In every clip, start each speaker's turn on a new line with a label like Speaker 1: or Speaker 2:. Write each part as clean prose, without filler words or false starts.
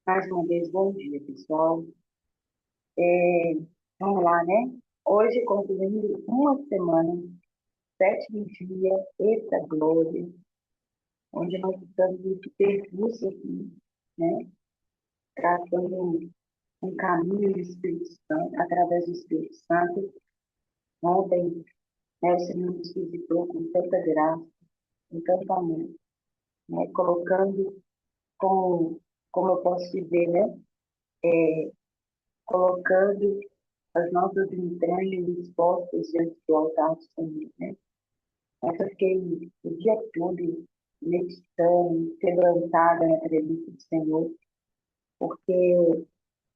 Speaker 1: Mais uma vez, bom dia, pessoal. Vamos lá, né? Hoje, concluindo uma semana, sétimo dia, eita glória, onde nós estamos nesse percurso aqui, né? Tratando um caminho do Espírito Santo, através do Espírito Santo. Ontem, né, o Senhor nos visitou com tanta graça, com tanto amor, né? Colocando como eu posso dizer, né? Colocando as nossas entranhas expostas diante do altar do Senhor, né? Mas eu fiquei o dia todo meditando, quebrantada na presença do Senhor, porque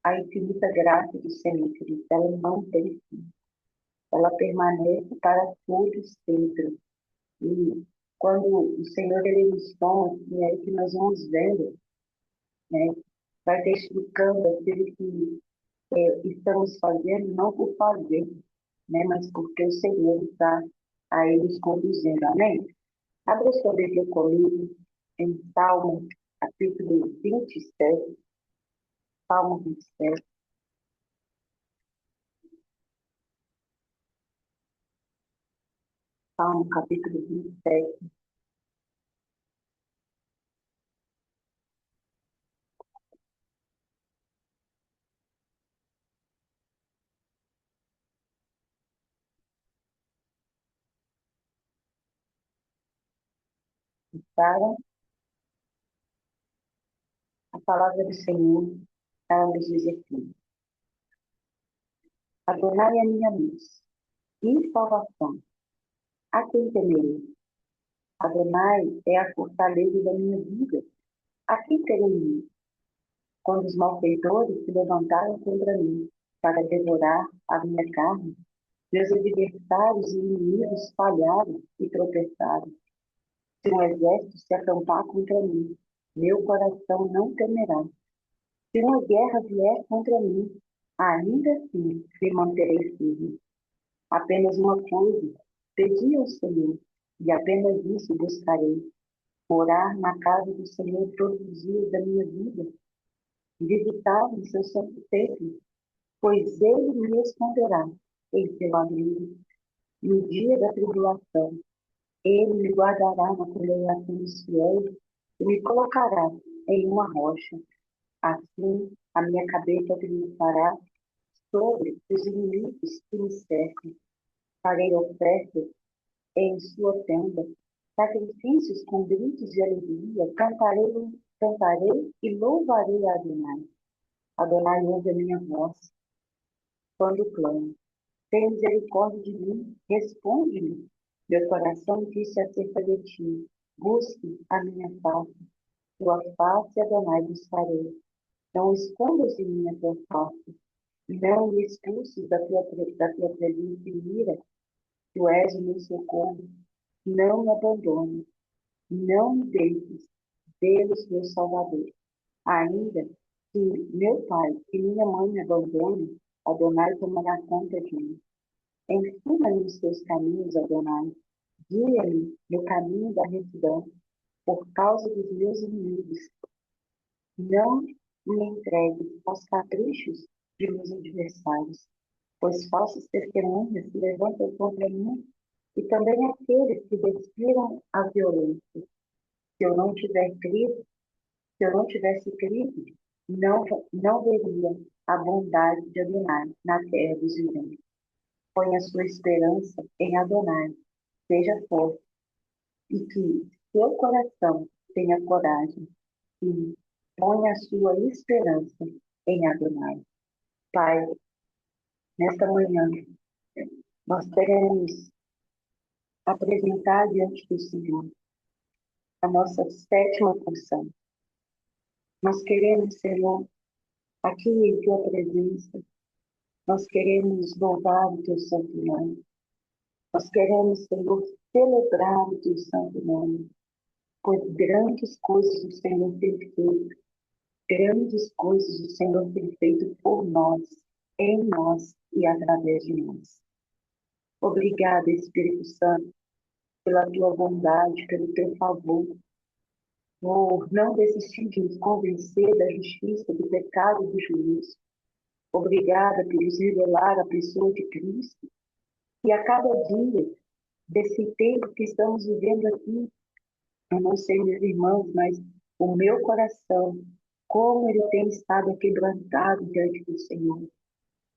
Speaker 1: a infinita graça do Senhor, querido, ela não tem fim. Ela permanece para todo sempre. E quando o Senhor ele nos toma, assim, é que nós vamos vendo, né? Vai testificando aquilo que estamos fazendo, não por fazer, né? Mas porque o Senhor está a eles conduzindo. Amém? Abra sua Bíblia comigo em Salmo, capítulo 27, Salmo 27, Salmo, capítulo 27. Para a palavra do Senhor, ela nos diz assim: Adonai é minha luz e salvação. A quem temerei? Adonai é a fortaleza da minha vida. A quem terei? Quando os malfeitores se levantaram contra mim para devorar a minha carne, meus adversários e inimigos falharam e tropeçaram. Se um exército se acampar contra mim, meu coração não temerá. Se uma guerra vier contra mim, ainda assim me manterei firme. Apenas uma coisa, pedi ao Senhor, e apenas isso buscarei: orar na casa do Senhor todos os dias da minha vida, visitar o seu santo templo, pois ele me responderá em seu abrigo. No dia da tribulação, ele me guardará na congregação dos fiéis e me colocará em uma rocha. Assim, a minha cabeça triunfará sobre os inimigos que me cercam. Farei ofertas em sua tenda, sacrifícios com gritos de alegria. Cantarei e louvarei a Adonai. Adonai ouve a minha voz quando clamo. Tem misericórdia de mim, responde-me. Meu coração disse acerca de ti: busque a minha face, tua face, Adonai, buscarei. Não escondas de mim a tua face, não me expulses da tua presença e ira. Tu és o meu socorro, não me abandone, não me deixes, Deus meu Salvador. Ainda que meu pai e minha mãe me abandonem, Adonai tomará conta de mim. Ensina-me os teus caminhos, Adonai. Guia-me no caminho da retidão, por causa dos meus inimigos. Não me entregue aos caprichos de meus adversários, pois falsas testemunhas se levantam contra mim e também aqueles que respiram a violência. Se eu não tiver crido, se eu não tivesse crido, não, não veria a bondade de Adonai na terra dos viventes. Põe a sua esperança em Adonai, seja forte, e que seu coração tenha coragem, e põe a sua esperança em Adonai. Pai, nesta manhã, nós queremos apresentar diante do Senhor a nossa sétima porção. Nós queremos, Senhor, aqui em Tua presença, nós queremos louvar o Teu santo nome. Nós queremos, Senhor, celebrar o Teu santo nome, pois grandes coisas o Senhor tem feito, grandes coisas o Senhor tem feito por nós, em nós e através de nós. Obrigada, Espírito Santo, pela Tua bondade, pelo Teu favor. por não desistir de nos convencer da justiça, do pecado e do juízo. Obrigada por nos revelar a pessoa de Cristo. E a cada dia desse tempo que estamos vivendo aqui, eu não sei, meus irmãos, mas o meu coração, como ele tem estado quebrantado diante do Senhor.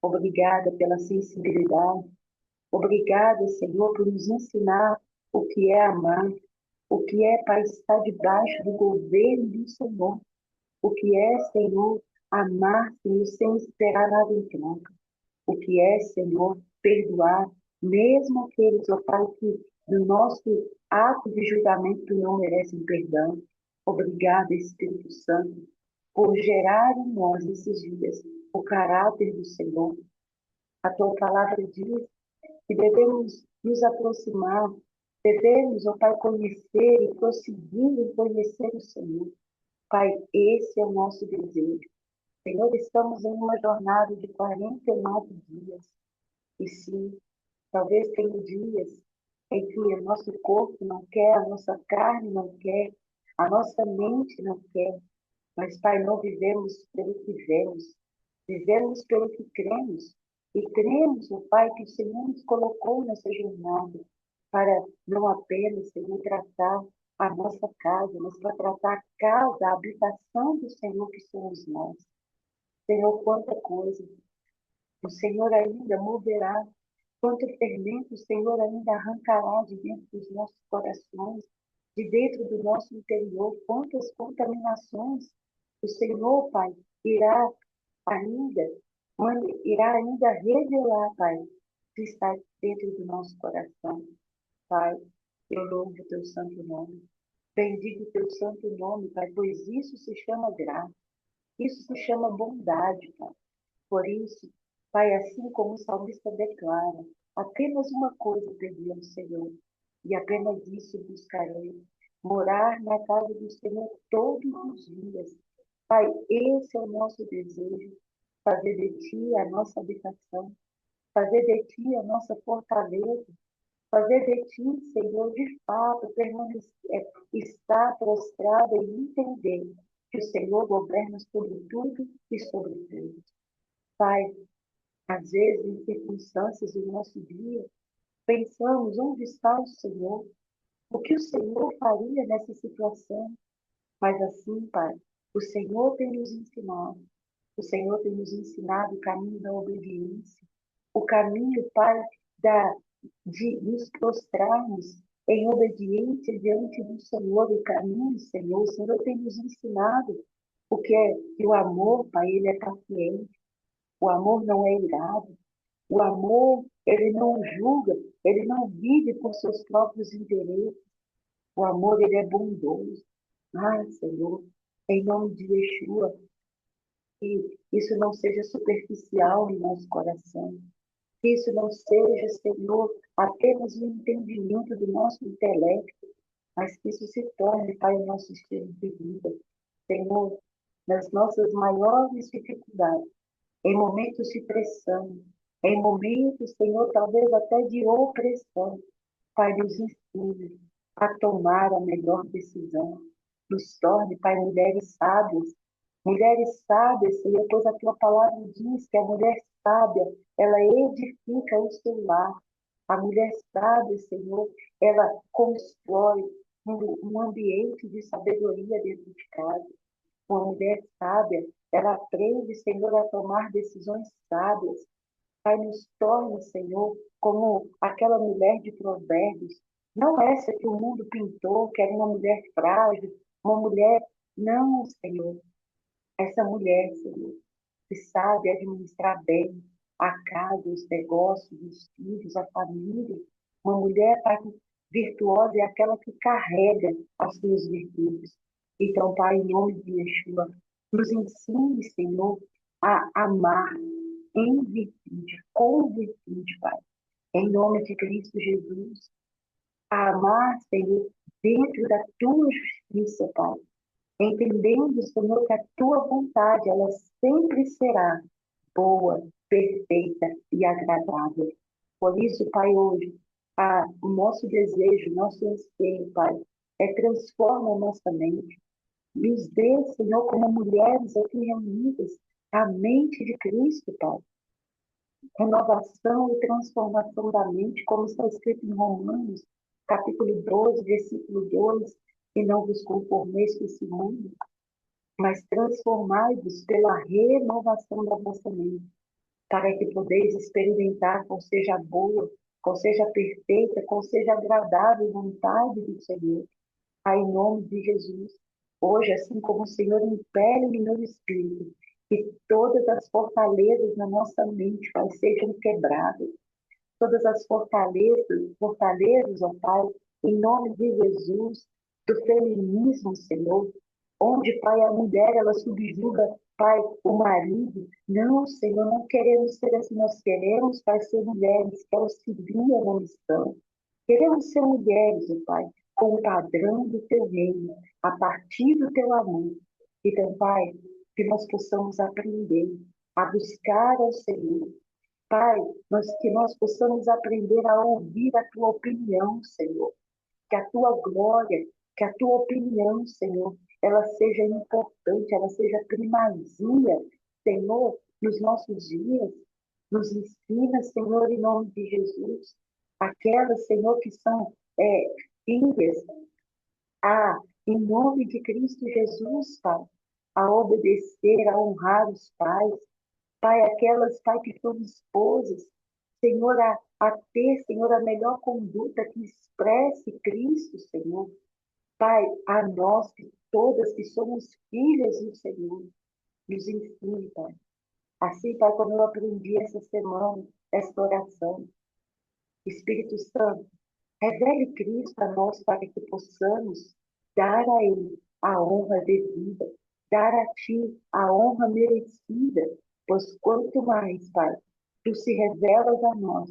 Speaker 1: Obrigada pela sensibilidade. Obrigada, Senhor, por nos ensinar o que é amar, o que é para estar debaixo do governo do Senhor, o que é, Senhor, amar, Senhor, sem esperar nada em troca, o que é, Senhor, perdoar, mesmo aqueles, ó Pai, que no nosso ato de julgamento não merecem perdão. Obrigada, Espírito Santo, por gerar em nós esses dias o caráter do Senhor. A tua palavra diz que devemos nos aproximar, devemos, ó Pai, conhecer e prosseguir em conhecer o Senhor. Pai, esse é o nosso desejo. Senhor, estamos em uma jornada de 49 dias. E sim, talvez tenha dias em que o nosso corpo não quer, a nossa carne não quer, a nossa mente não quer. Mas, Pai, não vivemos pelo que vemos, vivemos pelo que cremos. E cremos, ó Pai, que o Senhor nos colocou nessa jornada para não apenas, Senhor, tratar a nossa casa, mas para tratar a casa, a habitação do Senhor que somos nós. Senhor, quanta coisa o Senhor ainda moverá, quanto fermento o Senhor ainda arrancará de dentro dos nossos corações, de dentro do nosso interior, quantas contaminações o Senhor, Pai, irá ainda, irá ainda revelar, Pai, que está dentro do nosso coração. Pai, eu louvo o teu santo nome. Bendigo o teu santo nome, Pai, pois isso se chama graça, isso se chama bondade, Pai. Por isso, Pai, assim como o salmista declara, apenas uma coisa pedi ao Senhor, e apenas isso buscarei, morar na casa do Senhor todos os dias. Pai, esse é o nosso desejo, fazer de Ti a nossa habitação, fazer de Ti a nossa fortaleza, fazer de Ti, Senhor, de fato, permanecer, estar prostrada e entender que o Senhor governa sobre tudo e sobre tudo. Pai, às vezes, em circunstâncias do nosso dia, pensamos onde está o Senhor, o que o Senhor faria nessa situação. Mas assim, Pai, o Senhor tem nos ensinado, o Senhor tem nos ensinado o caminho da obediência, o caminho, Pai, de nos prostrarmos em obediência diante do Senhor, o caminho, Senhor. O Senhor tem nos ensinado o que é que o amor, Pai, ele é paciente, o amor não é irado, o amor, ele não julga, ele não vive por seus próprios interesses. O amor, ele é bondoso. Ah, Senhor, em nome de Yeshua, que isso não seja superficial em nosso coração. Que isso não seja, Senhor, apenas um entendimento do nosso intelecto, mas que isso se torne, Pai, o nosso estilo de vida. Senhor, nas nossas maiores dificuldades, em momentos de pressão, em momentos, Senhor, talvez até de opressão, Pai, nos ensine a tomar a melhor decisão. Nos torne, Pai, mulheres sábias, Senhor, pois a tua palavra diz que a mulher sábia, ela edifica o seu lar. A mulher sábia, Senhor, ela constrói um ambiente de sabedoria dentro de casa. Uma mulher sábia, ela aprende, Senhor, a tomar decisões sábias. Pai, nos torne, Senhor, como aquela mulher de Provérbios. Não essa que o mundo pintou, que era uma mulher frágil, uma mulher. Não, Senhor. Essa mulher, Senhor, que sabe administrar bem a casa, os negócios, os filhos, a família. Uma mulher, Pai, virtuosa é aquela que carrega as suas virtudes. Então, Pai, em nome de Yeshua, nos ensine, Senhor, a amar em virtude, com virtude, Pai. Em nome de Cristo Jesus, a amar, Senhor, dentro da tua justiça, Pai. Entendendo, Senhor, que a tua vontade, ela sempre será boa, perfeita e agradável. Por isso, Pai, hoje, o nosso desejo, o nosso anseio, Pai, transforma a nossa mente, Nos dê, Senhor, como mulheres aqui reunidas, a mente de Cristo, Pai. Renovação e transformação da mente, como está escrito em Romanos, capítulo 12, versículo 2, e não vos conformeis com esse mundo, mas transformai-vos pela renovação da vossa mente, para que podeis experimentar qual seja a boa, qual seja a perfeita, qual seja a agradável vontade do Senhor. Pai, em nome de Jesus, hoje, assim como o Senhor impele no meu espírito, que todas as fortalezas na nossa mente, Pai, sejam quebradas, todas as fortalezas, ó Pai, em nome de Jesus, do feminismo, Senhor, onde, Pai, a mulher, ela subjuga, Pai, o marido. Não, Senhor, não queremos ser assim, nós queremos, Pai, ser mulheres que auxiliam na missão. Queremos ser mulheres, ó Pai, com o padrão do Teu reino, a partir do Teu amor. Então, Pai, que nós possamos aprender a buscar ao Senhor, Pai, que nós possamos aprender a ouvir a Tua opinião, Senhor. Que a Tua glória, que a Tua opinião, Senhor, ela seja importante, ela seja primazia, Senhor, nos nossos dias. Nos ensina, Senhor, em nome de Jesus. Aquelas, Senhor, que são filhas, em nome de Cristo Jesus, Pai, a obedecer, a honrar os pais. Pai, aquelas, Pai, que são esposas, Senhor, a ter, Senhor, a melhor conduta que expresse Cristo, Senhor. Pai, a nós, que todas que somos filhas do Senhor, nos ensine, Pai. Assim, Pai, como eu aprendi essa semana, esta oração, Espírito Santo, revele Cristo a nós para que possamos dar a Ele a honra devida, dar a Ti a honra merecida, pois quanto mais, Pai, Tu se revelas a nós,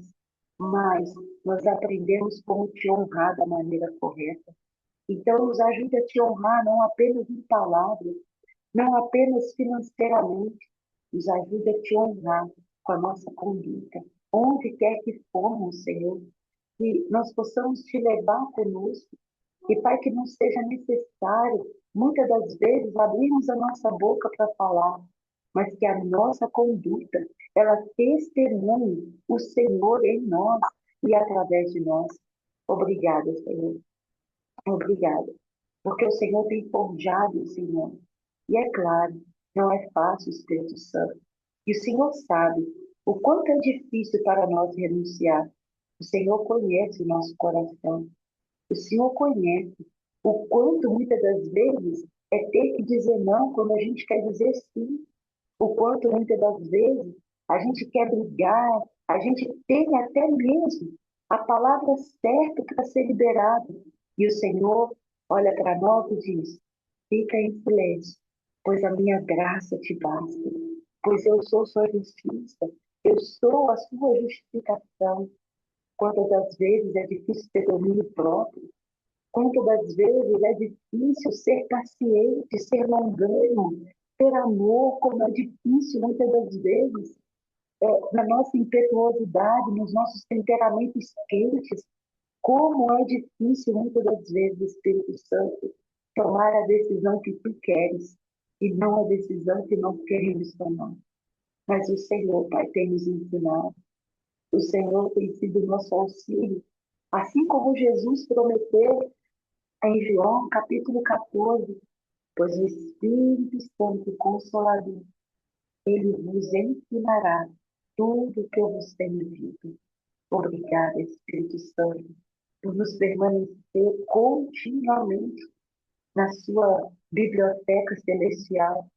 Speaker 1: mais nós aprendemos como Te honrar da maneira correta. Então, nos ajude a Te honrar não apenas em palavras, não apenas financeiramente, nos ajude a Te honrar com a nossa conduta, onde quer que formos, Senhor, que nós possamos te levar conosco. E, Pai, que não seja necessário, muitas das vezes, abrirmos a nossa boca para falar, mas que a nossa conduta, ela testemunhe o Senhor em nós e através de nós. Obrigada, Senhor. Obrigada. Porque o Senhor tem forjado, Senhor. E é claro, não é fácil, Espírito Santo. E o Senhor sabe o quanto é difícil para nós renunciar. O Senhor conhece o nosso coração. O Senhor conhece o quanto muitas das vezes é ter que dizer não quando a gente quer dizer sim. O quanto muitas das vezes a gente quer brigar, a gente tem até mesmo a palavra certa para ser liberado. E o Senhor olha para nós e diz: fica em silêncio, pois a minha graça te basta, pois eu sou sua justiça, eu sou a sua justificação. Quantas das vezes é difícil ter domínio próprio, quantas das vezes é difícil ser paciente, ser longânimo, ter amor, como é difícil muitas das vezes, na nossa impetuosidade, nos nossos temperamentos quentes, como é difícil muitas das vezes, Espírito Santo, tomar a decisão que tu queres e não a decisão que nós queremos tomar. Mas o Senhor, Pai, tem nos ensinado. O Senhor tem sido nosso auxílio. Assim como Jesus prometeu em João capítulo 14, pois o Espírito Santo Consolador, ele vos ensinará tudo o que eu vos tenho dito. Obrigada, Espírito Santo, por nos permanecer continuamente na sua biblioteca celestial,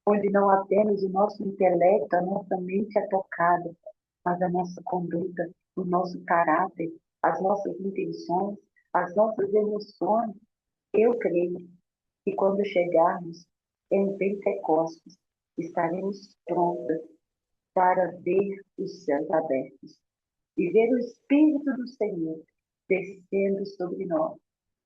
Speaker 1: onde não apenas o nosso intelecto, a nossa mente é tocada, mas a nossa conduta, o nosso caráter, as nossas intenções, as nossas emoções. Eu creio que quando chegarmos em Pentecostes, estaremos prontas para ver os céus abertos e ver o Espírito do Senhor descendo sobre nós.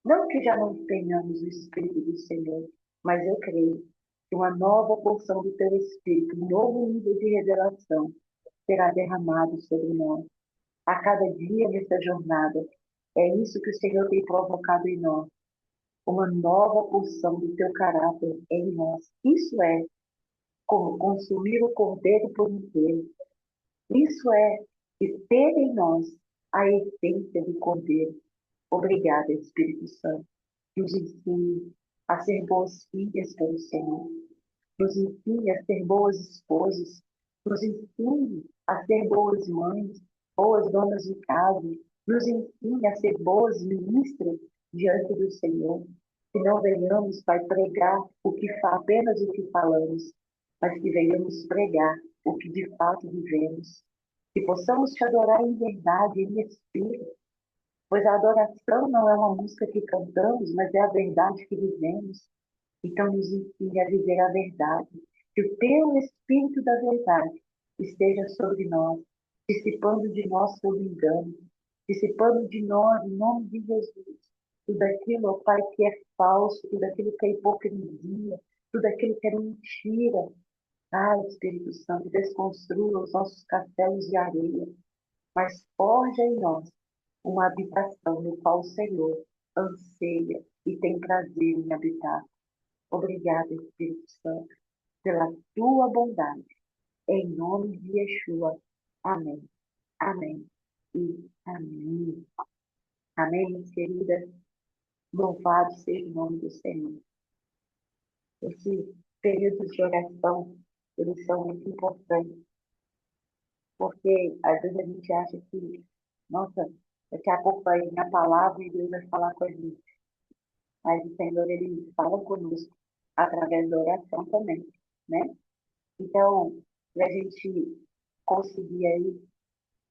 Speaker 1: Não que já não tenhamos o Espírito do Senhor, mas eu creio que uma nova porção do Teu Espírito, um novo nível de revelação será derramado sobre nós. A cada dia nessa jornada, é isso que o Senhor tem provocado em nós. uma nova porção do teu caráter em nós. Isso é como consumir o cordeiro por inteiro. Isso é ter em nós a essência do cordeiro. Obrigada, Espírito Santo. Nos ensine a ser boas filhas pelo Senhor. Nos ensine a ser boas esposas. Nos ensine a ser boas mães, boas donas de casa. Nos ensine a ser boas ministras diante do Senhor. Que não venhamos, Pai, pregar apenas o que falamos, mas que venhamos pregar o que de fato vivemos. Que possamos te adorar em verdade, em espírito, pois a adoração não é uma música que cantamos, mas é a verdade que vivemos. Então, nos ensine a viver a verdade. Que o teu Espírito da verdade esteja sobre nós, dissipando de nós todo engano, dissipando de nós, em nome de Jesus, tudo aquilo, ó Pai, que é falso, tudo aquilo que é hipocrisia, tudo aquilo que é mentira. Ah, Espírito Santo, desconstrua os nossos castelos de areia, mas forja em nós uma habitação no qual o Senhor anseia e tem prazer em habitar. Obrigada, Espírito Santo, pela tua bondade. Em nome de Yeshua. Amém. Amém. E amém. Amém, minhas queridas. Louvado seja o nome do Senhor. Esses períodos de oração, eles são muito importantes, porque às vezes a gente acha que, nossa, daqui a pouco vai vir a palavra e Deus vai falar com a gente. Mas o Senhor, ele fala conosco através da oração também, né? Então, para a gente conseguir aí,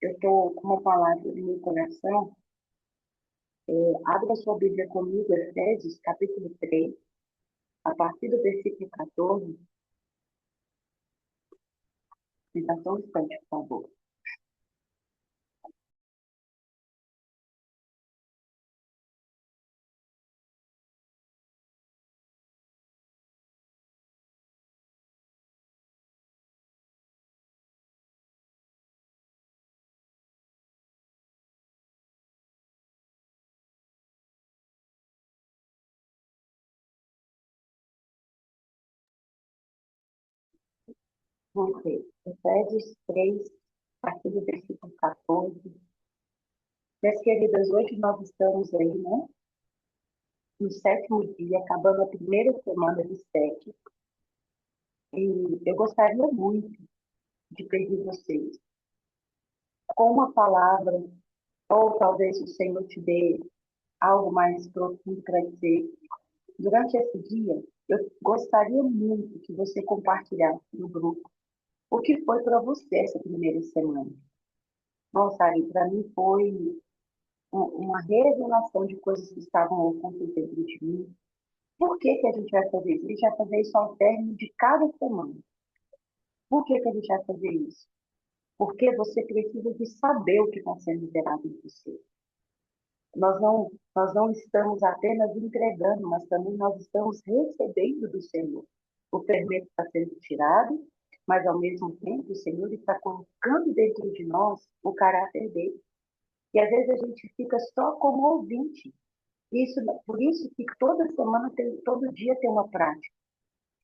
Speaker 1: eu estou com uma palavra no meu coração. Abra sua Bíblia comigo, Efésios, capítulo 3, a partir do versículo 14. Me dá só um instante, por favor. Vamos ver. Efésios 3, a partir do versículo 14. Minhas queridas, hoje nós estamos aí, né? No sétimo dia, acabando a primeira semana de 7. E eu gostaria muito de pedir vocês, com uma palavra, ou talvez o Senhor te dê algo mais profundo para dizer. Durante esse dia, eu gostaria muito que você compartilhasse no grupo o que foi para você essa primeira semana. Nossa, Ari, para mim foi uma revelação de coisas que estavam ocultas dentro de mim. Por que que a gente vai fazer isso? A gente vai fazer isso ao término de cada semana. Por que que a gente vai fazer isso? Porque você precisa de saber o que está sendo liberado em você. Nós não estamos apenas entregando, mas também nós estamos recebendo do Senhor. O fermento está sendo tirado, mas ao mesmo tempo o Senhor está colocando dentro de nós o caráter dele. E às vezes a gente fica só como ouvinte. Por isso que toda semana, todo dia tem uma prática,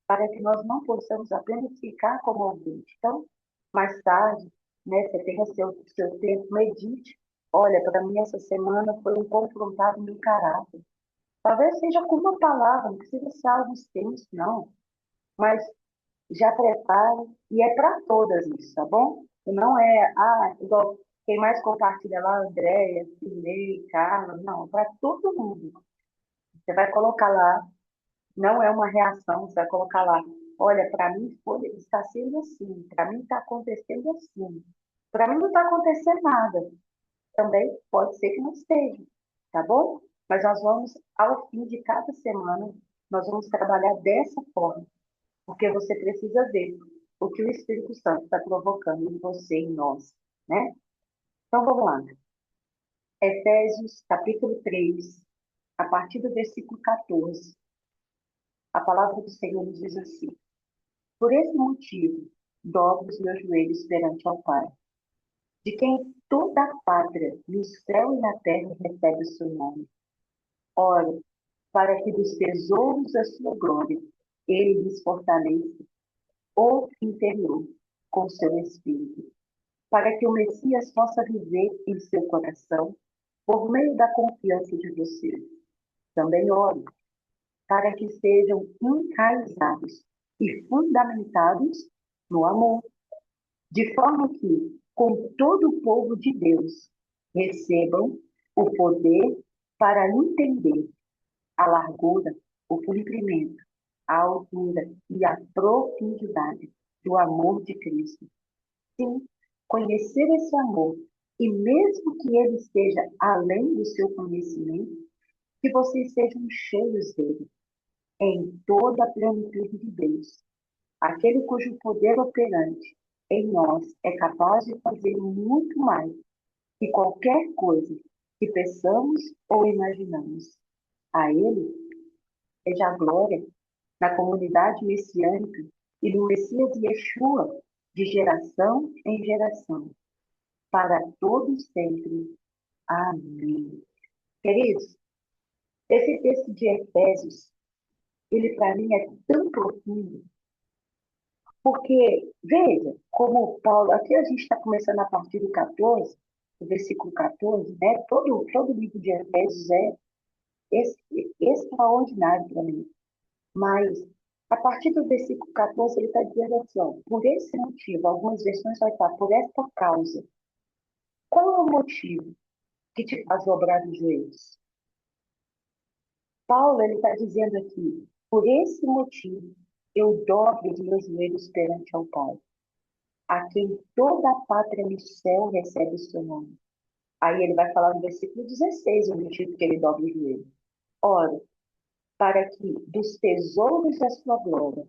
Speaker 1: para que nós não possamos apenas ficar como ouvinte. Então, mais tarde, né, você tenha seu tempo, medite. Olha, para mim essa semana foi um confrontado no caráter. Talvez seja com uma palavra, não precisa ser algo extenso, não. Mas já prepare, e é para todas isso, tá bom? E não é, igual quem mais compartilha lá, Andréia, Cirlei, Carla, não, para todo mundo. Você vai colocar lá, não é uma reação, você vai colocar lá, olha, para mim está sendo assim, para mim está acontecendo assim, para mim não está acontecendo nada. Também pode ser que não esteja, tá bom? Mas nós vamos, ao fim de cada semana, nós vamos trabalhar dessa forma, porque você precisa ver o que o Espírito Santo está provocando em você e em nós, né? Então vamos lá. Efésios, capítulo 3, a partir do versículo 14. A palavra do Senhor nos diz assim: Por esse motivo, dobro os meus joelhos perante ao Pai, de quem toda a pátria, no céu e na terra, recebe o seu nome. Ora, para que dos tesouros da sua glória ele lhes fortaleça o interior com seu espírito, para que o Messias possa viver em seu coração por meio da confiança de vocês. Também oro para que sejam enraizados e fundamentados no amor, de forma que, com todo o povo de Deus, recebam o poder para entender a largura, o comprimento, a altura e a profundidade do amor de Cristo. Sim, conhecer esse amor, e mesmo que ele esteja além do seu conhecimento, que vocês sejam cheios dele, em toda a plenitude de Deus, aquele cujo poder operante em nós é capaz de fazer muito mais que qualquer coisa que pensamos ou imaginamos. A ele seja a glória na comunidade messiânica e no Messias Yeshua, de geração em geração, para todos sempre. Amém. Queridos, esse texto de Efésios, ele para mim é tão profundo, porque, veja, como Paulo, aqui a gente está começando a partir do 14, do versículo 14, né? Todo o livro de Efésios é extraordinário para mim. Mas, a partir do versículo 14, ele está dizendo assim, ó, por esse motivo, algumas versões vai estar, por esta causa. Qual é o motivo que te faz dobrar os joelhos? Paulo, ele está dizendo aqui, por esse motivo, eu dobro os meus joelhos perante ao Pai, a quem toda a pátria no céu recebe o seu nome. Aí ele vai falar no versículo 16, o motivo que ele dobra o joelho. Ora, para que dos tesouros da sua glória,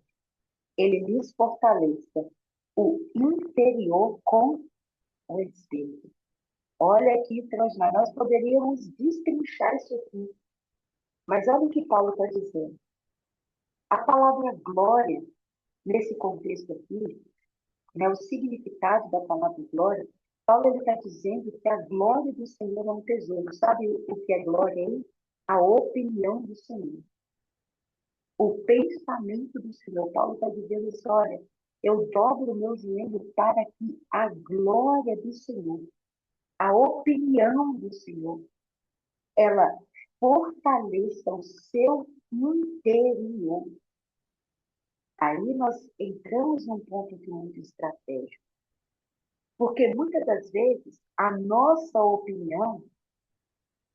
Speaker 1: ele lhes fortaleça o interior com o Espírito. Olha aqui, nós poderíamos destrinchar isso aqui. Mas olha o que Paulo está dizendo. A palavra glória, nesse contexto aqui, né, o significado da palavra glória, Paulo está dizendo que a glória do Senhor é um tesouro. Sabe o que é glória aí? A opinião do Senhor. O pensamento do Senhor. Paulo está dizendo isso, olha, eu dobro o meu joelho para que a glória do Senhor, a opinião do Senhor, ela fortaleça o seu interior. Aí nós entramos num ponto de muito estratégico. Porque muitas das vezes a nossa opinião,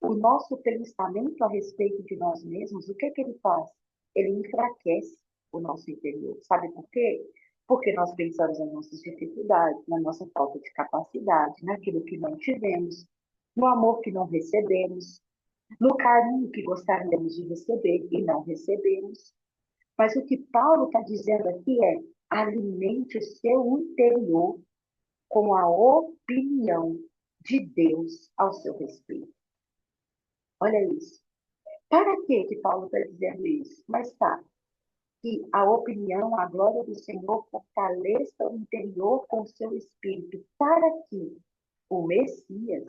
Speaker 1: o nosso pensamento a respeito de nós mesmos, o que que ele faz? Ele enfraquece o nosso interior. Sabe por quê? Porque nós pensamos nas nossas dificuldades, na nossa falta de capacidade, naquilo que não tivemos, no amor que não recebemos, no carinho que gostaríamos de receber e não recebemos. Mas o que Paulo está dizendo aqui é: alimente o seu interior com a opinião de Deus ao seu respeito. Olha isso. Para que Paulo está dizendo isso? Mas tá, que a opinião, a glória do Senhor fortaleça o interior com o seu espírito, para que o Messias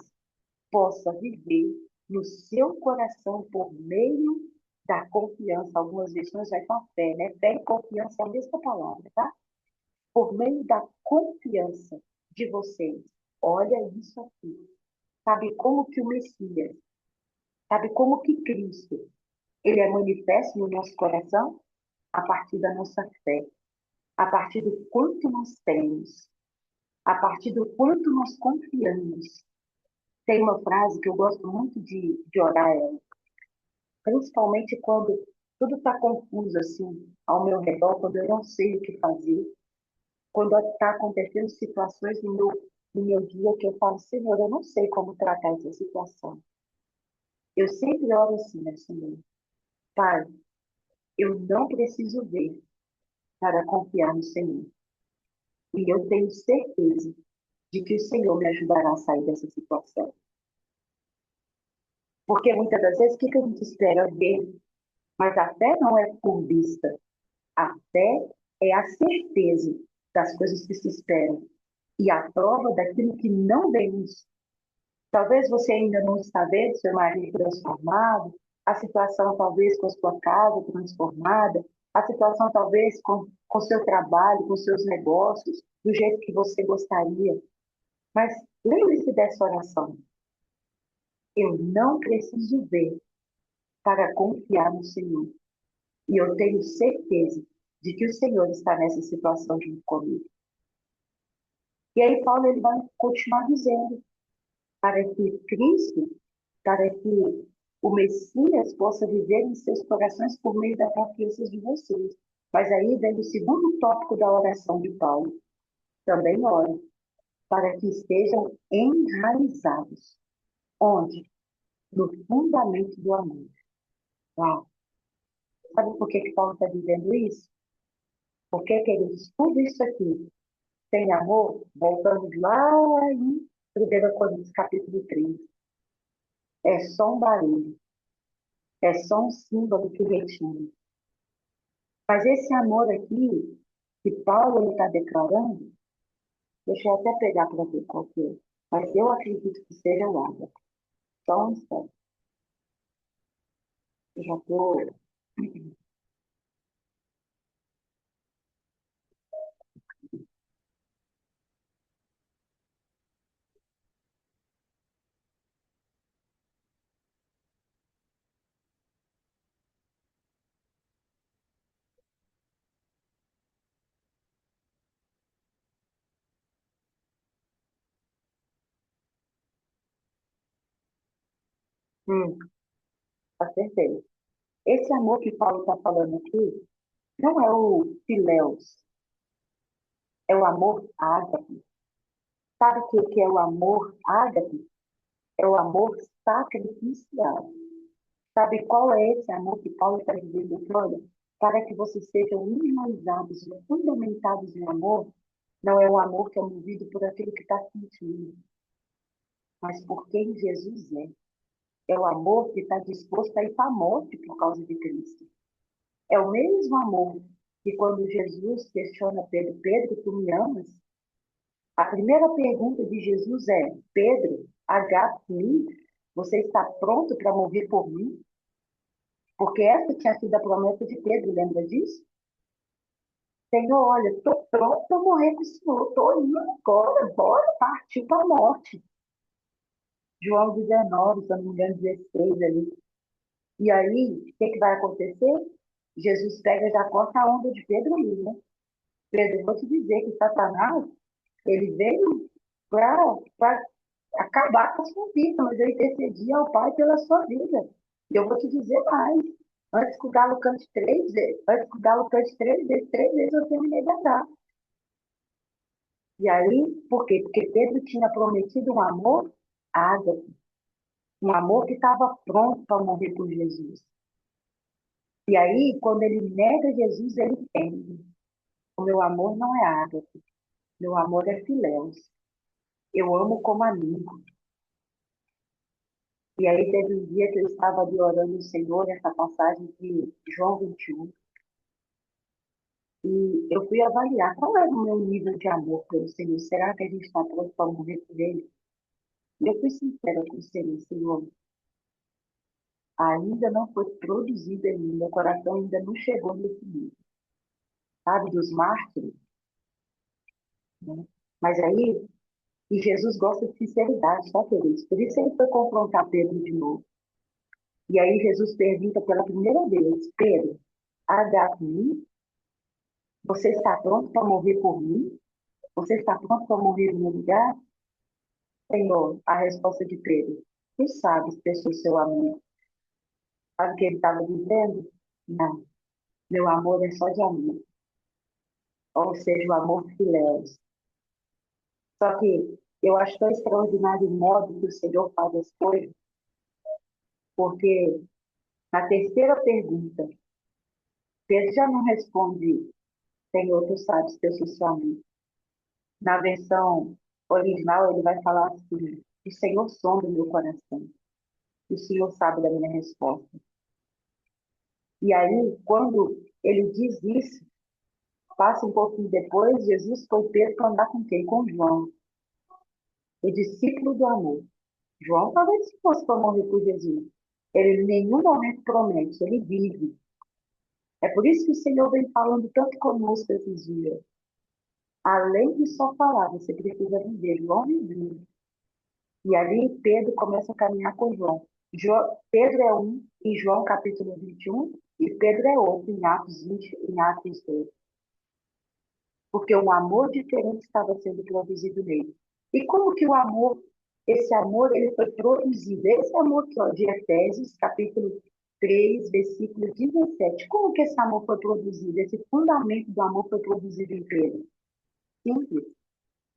Speaker 1: possa viver no seu coração por meio da confiança. Algumas versões vai com a fé, né? Fé e confiança é a mesma palavra, tá? Por meio da confiança de vocês. Olha isso aqui. Sabe como que o Messias, sabe como que Cristo, ele é manifesto no nosso coração? A partir da nossa fé, a partir do quanto nós temos, a partir do quanto nós confiamos. Tem uma frase que eu gosto muito de orar, principalmente quando tudo está confuso assim ao meu redor, quando eu não sei o que fazer, quando está acontecendo situações no meu dia que eu falo, Senhor, eu não sei como tratar essa situação. Eu sempre oro assim, né, Senhor? Pai, eu não preciso ver para confiar no Senhor. E eu tenho certeza de que o Senhor me ajudará a sair dessa situação. Porque muitas das vezes, o que a gente espera ver? Mas a fé não é por vista. A fé é a certeza das coisas que se esperam e a prova daquilo que não vemos. Talvez você ainda não está vendo seu marido transformado, a situação talvez com a sua casa transformada, a situação talvez com o seu trabalho, com seus negócios, do jeito que você gostaria. Mas lembre-se dessa oração. Eu não preciso ver para confiar no Senhor. E eu tenho certeza de que o Senhor está nessa situação junto comigo. E aí Paulo ele vai continuar dizendo, para que Cristo, para que o Messias possa viver em seus corações por meio da confiança de vocês. Mas aí vem o segundo tópico da oração de Paulo. Também ora, para que estejam enraizados. Onde? No fundamento do amor. Uau! Sabe por que Paulo está dizendo isso? Porque, queridos, tudo isso aqui tem amor, voltamos lá em 1 Coríntios capítulo 3. É só um barulho, é só um símbolo que retina. Mas esse amor aqui, que Paulo está declarando, deixa eu até pegar para ver qual que é, mas eu acredito que seja o ágape. Só um instante. Eu já estou. Acertei. Esse amor que Paulo está falando aqui não é o filéus, é o amor ágape. Sabe o que é o amor ágape? É o amor sacrificial. Sabe qual é esse amor que Paulo está dizendo aqui? Olha, para que vocês sejam enraizados e fundamentados em amor, não é um amor que é movido por aquilo que está sentindo, mas por quem Jesus é. É o amor que está disposto a ir para a morte por causa de Cristo. É o mesmo amor que quando Jesus questiona Pedro, Pedro, tu me amas? A primeira pergunta de Jesus é, Pedro, agape-me, você está pronto para morrer por mim? Porque essa tinha sido a promessa de Pedro, lembra disso? Senhor, olha, estou pronto para morrer com o Senhor, estou indo agora, bora partir para a morte. João 19, se eu não me engano, 16 ali. E aí, o que vai acontecer? Jesus pega e já corta a onda de Pedro ali, né? Pedro, eu vou te dizer que Satanás, ele veio para acabar com a sua vida, mas eu intercedi ao Pai pela sua vida. E eu vou te dizer mais. Antes que o galo cante 3 vezes, antes que o galo cante 3 vezes eu terminei de andar. E aí, por quê? Porque Pedro tinha prometido um amor ágape, um amor que estava pronto para morrer por Jesus. E aí, quando ele nega Jesus, ele entende. O meu amor não é ágape, meu amor é filéus. Eu amo como amigo. E aí teve um dia que eu estava ali orando o Senhor, essa passagem de João 21, e eu fui avaliar qual era o meu nível de amor pelo Senhor. Será que a gente está pronto para morrer por Ele? E eu fui sincera com o Senhor, Senhor, ainda não foi produzido em mim, meu coração ainda não chegou nesse nível, sabe, dos mártires, né? Mas aí, e Jesus gosta de sinceridade, tá, queridos? Por isso ele foi confrontar Pedro de novo. E aí Jesus pergunta pela primeira vez, Pedro, agape-me, você está pronto para morrer por mim? Você está pronto para morrer no meu lugar? Senhor, a resposta de Pedro, tu sabes que eu sou seu amigo. Sabe o que ele estava dizendo? Não, meu amor é só de amigo. Ou seja, o amor filéu. Só que eu acho tão extraordinário o modo que o Senhor faz as coisas, porque na terceira pergunta, Pedro já não responde, Senhor, tu sabes que eu sou seu amigo. Na versão original, ele vai falar assim, o Senhor sonda o meu coração, o Senhor sabe da minha resposta. E aí, quando ele diz isso, passa um pouquinho depois, Jesus foi Pedro para andar com quem? Com João, o discípulo do amor. João talvez fosse para morrer por Jesus. Ele em nenhum momento promete, ele vive. É por isso que o Senhor vem falando tanto conosco esses dias. Além de só falar, você precisa viver. João viveu. E ali Pedro começa a caminhar com João. Pedro é um em João capítulo 21 e Pedro é outro em Atos 20, em Atos 2. Porque um amor diferente estava sendo produzido nele. E como que o amor, esse amor, ele foi produzido? Esse amor aqui, ó, de Efésios, capítulo 3, versículo 17. Como que esse amor foi produzido? Esse fundamento do amor foi produzido em Pedro? Simples.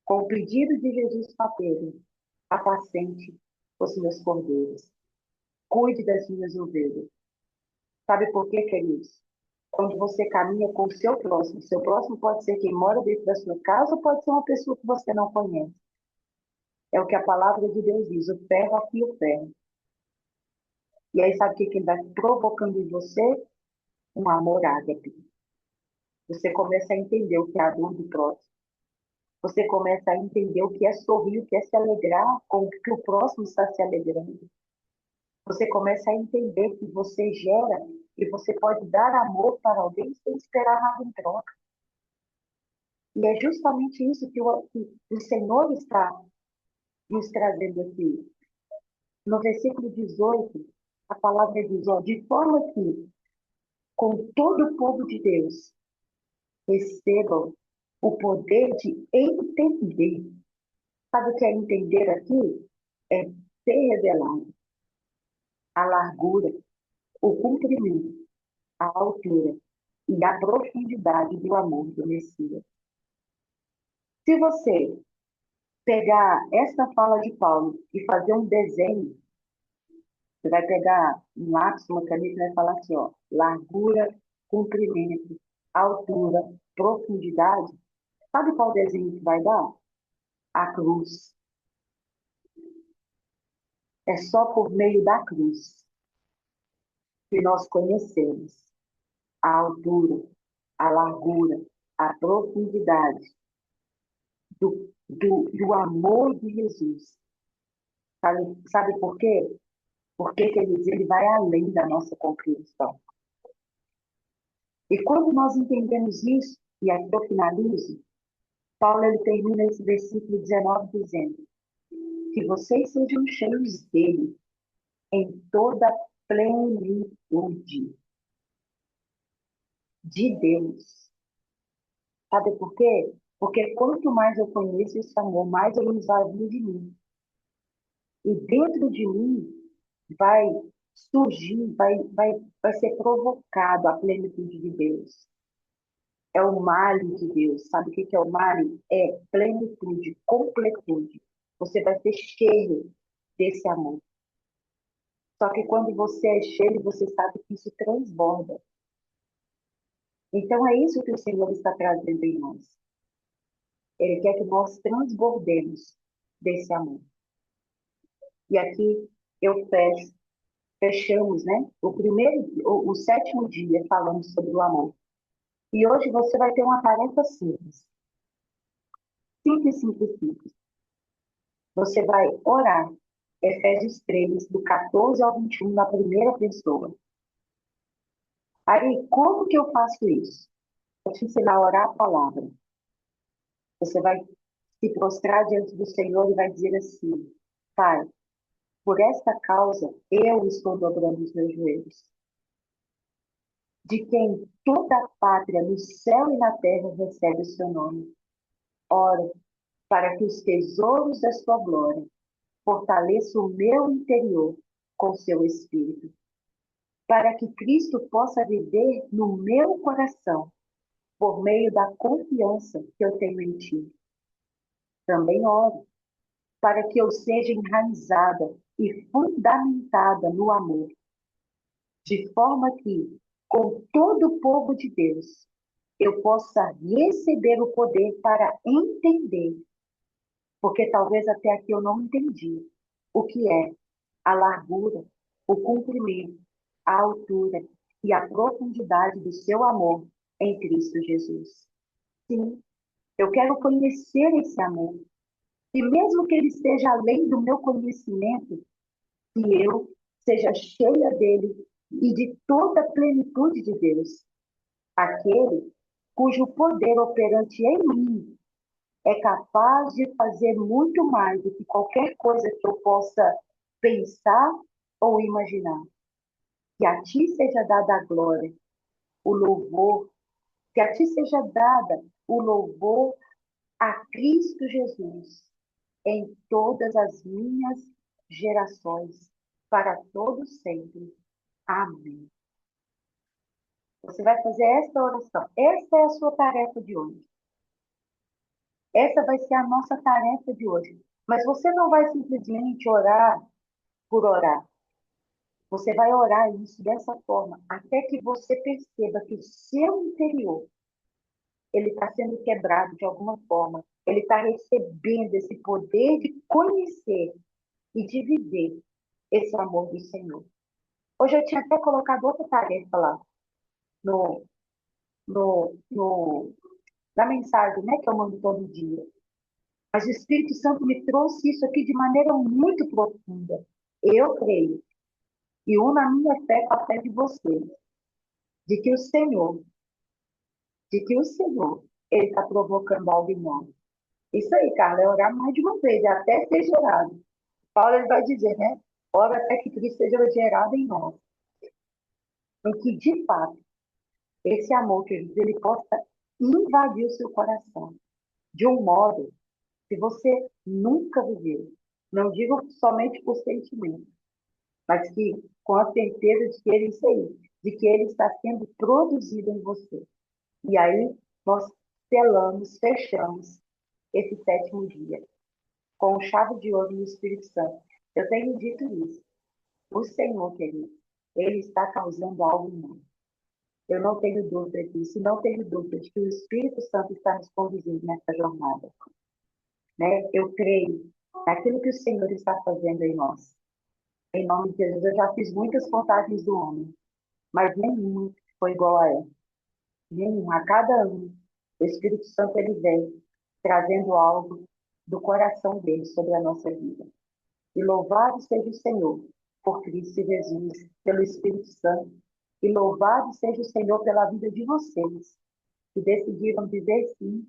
Speaker 1: Com o pedido de Jesus para Pedro, apacente os meus cordeiros, cuide das minhas ovelhas. Sabe por quê, queridos? Quando você caminha com o seu próximo pode ser quem mora dentro da sua casa ou pode ser uma pessoa que você não conhece. É o que a palavra de Deus diz, o ferro afia o ferro. E aí sabe o que ele vai provocando em você? Um amor ágape. Você começa a entender o que é a dor do próximo. Você começa a entender o que é sorrir, o que é se alegrar com o que o próximo está se alegrando. Você começa a entender que você gera e você pode dar amor para alguém sem esperar nada em troca. E é justamente isso que o Senhor está nos trazendo aqui. No versículo 18, a palavra diz, ó, de forma que, com todo o povo de Deus, recebam o poder de entender. Sabe o que é entender aqui? É ser revelado a largura, o comprimento, a altura e a profundidade do amor do Messias. Se você pegar essa fala de Paulo e fazer um desenho, você vai pegar um lápis, uma caneta e vai falar assim, ó, largura, comprimento, altura, profundidade. Sabe qual desenho que vai dar? A cruz. É só por meio da cruz que nós conhecemos a altura, a largura, a profundidade do amor de Jesus. Sabe por quê? Porque, queridos, ele vai além da nossa compreensão. E quando nós entendemos isso, e aqui eu finalizo, Paulo ele termina esse versículo 19 dizendo que vocês sejam cheios dele em toda plenitude de Deus. Sabe por quê? Porque quanto mais eu conheço esse amor, mais ele esvazia de mim. E dentro de mim vai surgir, vai ser provocado a plenitude de Deus. É o male de Deus. Sabe o que é o male? É plenitude, completude. Você vai ser cheio desse amor. Só que quando você é cheio, você sabe que isso transborda. Então é isso que o Senhor está trazendo em nós. Ele quer que nós transbordemos desse amor. E aqui eu fechamos, né? O sétimo dia falando sobre o amor. E hoje você vai ter uma tarefa simples. Simples, simples, simples. Você vai orar Efésios 3, do 14 ao 21, na primeira pessoa. Aí, como que eu faço isso? Vou te ensinar a orar a palavra. Você vai se prostrar diante do Senhor e vai dizer assim, Pai, por esta causa eu estou dobrando os meus joelhos. De quem toda a pátria no céu e na terra recebe o seu nome. Ora, para que os tesouros da sua glória fortaleçam o meu interior com seu espírito, para que Cristo possa viver no meu coração por meio da confiança que eu tenho em ti. Também oro para que eu seja enraizada e fundamentada no amor, de forma que, com todo o povo de Deus, eu possa receber o poder para entender, porque talvez até aqui eu não entendi o que é a largura, o comprimento, a altura e a profundidade do seu amor em Cristo Jesus. Sim, eu quero conhecer esse amor. E mesmo que ele esteja além do meu conhecimento, que eu seja cheia dele e de toda a plenitude de Deus. Aquele cujo poder operante em mim é capaz de fazer muito mais do que qualquer coisa que eu possa pensar ou imaginar. Que a ti seja dada a glória, o louvor, que a ti seja dada o louvor a Cristo Jesus em todas as minhas gerações, para todos sempre. Amém. Você vai fazer esta oração. Esta é a sua tarefa de hoje. Essa vai ser a nossa tarefa de hoje. Mas você não vai simplesmente orar por orar. Você vai orar isso dessa forma, até que você perceba que o seu interior, ele está sendo quebrado de alguma forma. Ele está recebendo esse poder de conhecer e de viver esse amor do Senhor. Hoje eu tinha até colocado outra tarefa lá no, no, no, na mensagem, né, que eu mando todo dia. Mas o Espírito Santo me trouxe isso aqui de maneira muito profunda. Eu creio e uno a minha fé com a fé de vocês, de que o Senhor, ele está provocando algo em nós. Isso aí, Carla, é orar mais de uma vez, até ser gerado. Paulo ele vai dizer, né? Ora até que Cristo seja gerado em nós. Em que, de fato, esse amor, queridos, ele possa invadir o seu coração de um modo que você nunca viveu. Não digo somente por sentimento, mas que com a certeza de que ele isso aí, de que ele está sendo produzido em você. E aí nós selamos, fechamos esse sétimo dia com chave de ouro no Espírito Santo. Eu tenho dito isso. O Senhor, querido, ele está causando algo em nós. Eu não tenho dúvida disso, não tenho dúvida de que o Espírito Santo está nos conduzindo nessa jornada. Né? Eu creio naquilo que o Senhor está fazendo em nós. Em nome de Jesus, eu já fiz muitas contagens do homem, mas nenhuma foi igual a ela. Nenhuma. A cada ano, o Espírito Santo ele vem trazendo algo do coração dele sobre a nossa vida. E louvado seja o Senhor por Cristo Jesus, pelo Espírito Santo. E louvado seja o Senhor pela vida de vocês, que decidiram dizer sim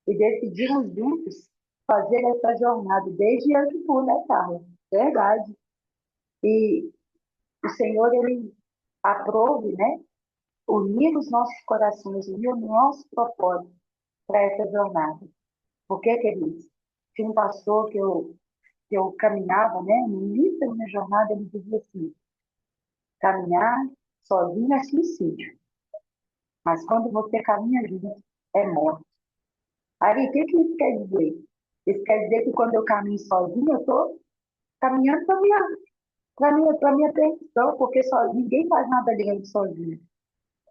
Speaker 1: e decidiram juntos fazer essa jornada desde antes de tudo, né, Carla? Verdade. E o Senhor, ele aprove, né? Unir os nossos corações, unir o nosso propósito para essa jornada. Porque, queridos, tinha um pastor que eu caminhava, né? No início da minha jornada, ele dizia assim, caminhar sozinho é suicídio. Mas quando você caminha junto, é morte. Aí, o que isso quer dizer? Isso quer dizer que quando eu caminho sozinho, eu estou caminhando para minha perdição, porque ninguém faz nada grande sozinho.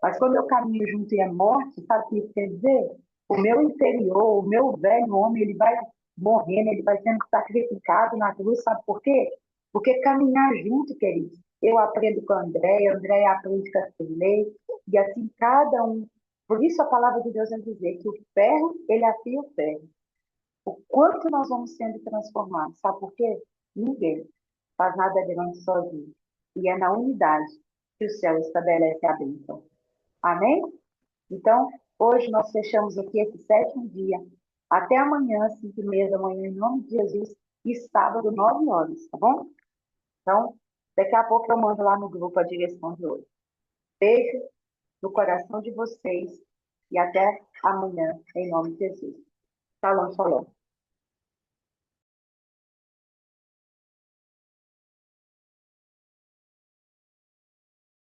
Speaker 1: Mas quando eu caminho junto e é morte, sabe o que isso quer dizer? O meu interior, o meu velho homem, ele vai morrendo, ele vai sendo sacrificado na cruz, sabe por quê? Porque caminhar junto, queridos, eu aprendo com a Andréia aprende com a Cirlei, e assim cada um. Por isso a palavra de Deus vai dizer que o ferro, ele afia o ferro. O quanto nós vamos sendo transformados, sabe por quê? Ninguém faz nada grande sozinho. E é na unidade que o céu estabelece a bênção. Amém? Então, hoje nós fechamos aqui esse sétimo dia. Até amanhã, 5h30 da manhã, em nome de Jesus. E sábado, 9 horas, tá bom? Então, daqui a pouco eu mando lá no grupo a direção de hoje. Beijo no coração de vocês e até amanhã, em nome de Jesus. Shalom, shalom.